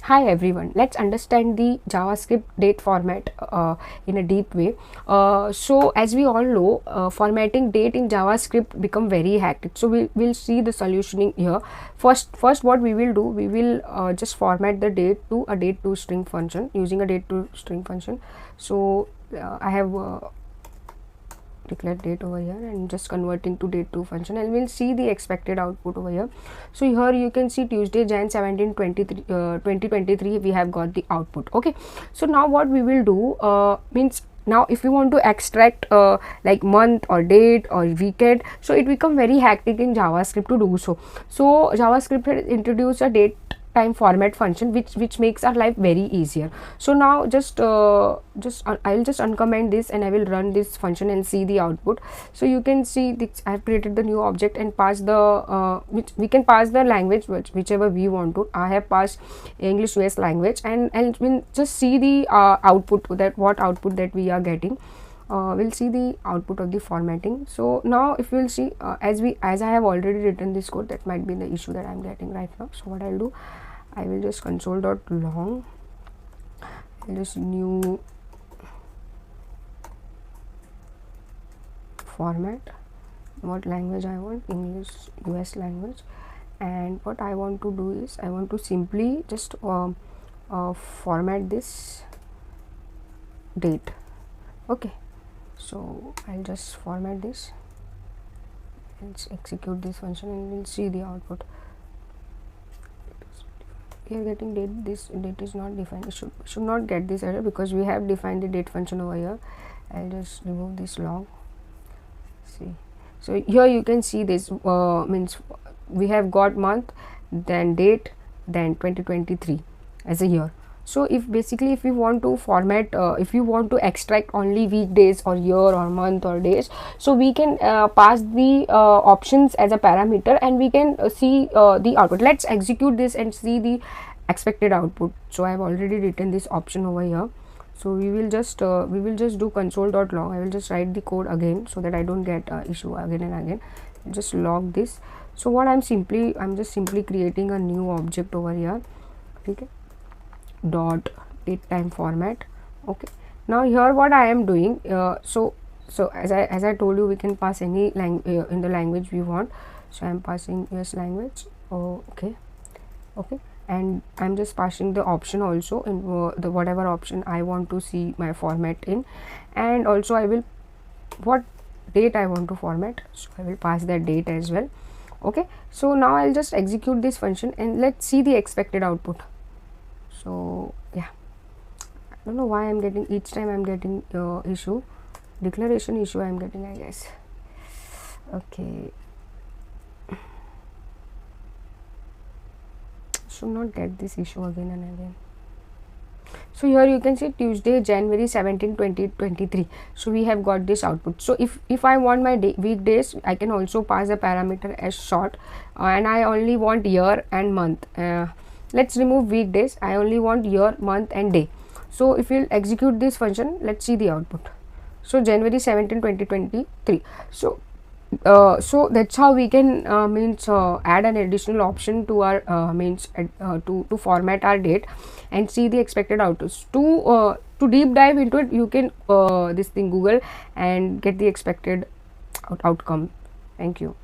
Hi everyone, let's understand the JavaScript date format in a deep way. So as we all know, formatting date in JavaScript become very hectic. So we'll see the solutioning here. First what we will do, we will just format the date to a date to string function using a date to string function. So I have declare date over here and just converting to date to function, and we'll see the expected output over here. So here you can see Tuesday Jan 17 2023 we have got the output. Okay, so now what we will do means, now if you want to extract like month or date or weekend, so it become very hectic in JavaScript to do so. So JavaScript has introduced a date time format function which makes our life very easier. So now I'll just uncomment this and I will run this function and see the output. So you can see this, I have created the new object and pass the which we can pass the language whichever we want to. I have passed English US language, and we'll just see the output, that what output that we are getting. We'll see the output of the formatting. So now if we'll see, as I have already written this code, that might be the issue that I'm getting right now. So what I'll do, I will just console.log, I'll just new format, what language I want, English US language, and what I want to do is I want to simply just format this date. Okay, so I'll just format this, let's execute this function and we'll see the output. We are getting date, this date is not defined. It should not get this error because we have defined the date function over here. I'll just remove this log. See, so here you can see this means we have got month, then date, then 2023 as a year. So if we want to format, if you want to extract only weekdays or year or month or days, so we can pass the options as a parameter and we can see the output. Let's execute this and see the expected output. So I have already written this option over here. So we will just do console.log. I will just write the code again so that I don't get issue again and again. Just log this. So what I'm just simply creating a new object over here. Okay, dot datetime format. Okay, now here what I am doing, so as I told you, we can pass any language in the language we want. So I am passing US language. Okay, and I'm just passing the option also in the whatever option I want to see my format in, and also I will what date I want to format, so I will pass that date as well. Okay, so now I'll just execute this function and let's see the expected output. So yeah, I don't know why I'm getting, each time I'm getting issue, declaration issue I'm getting, I guess. Okay, should not get this issue again and again. So here you can see Tuesday January 17 2023. So we have got this output. So if I want my weekdays, I can also pass a parameter as short, and I only want year and month. Let's remove weekdays. I only want year, month and day. So if we'll execute this function, let's see the output. So January 17 2023. So so that's how we can add an additional option to our to format our date and see the expected outputs. To deep dive into it, you can this thing Google and get the expected outcome. Thank you.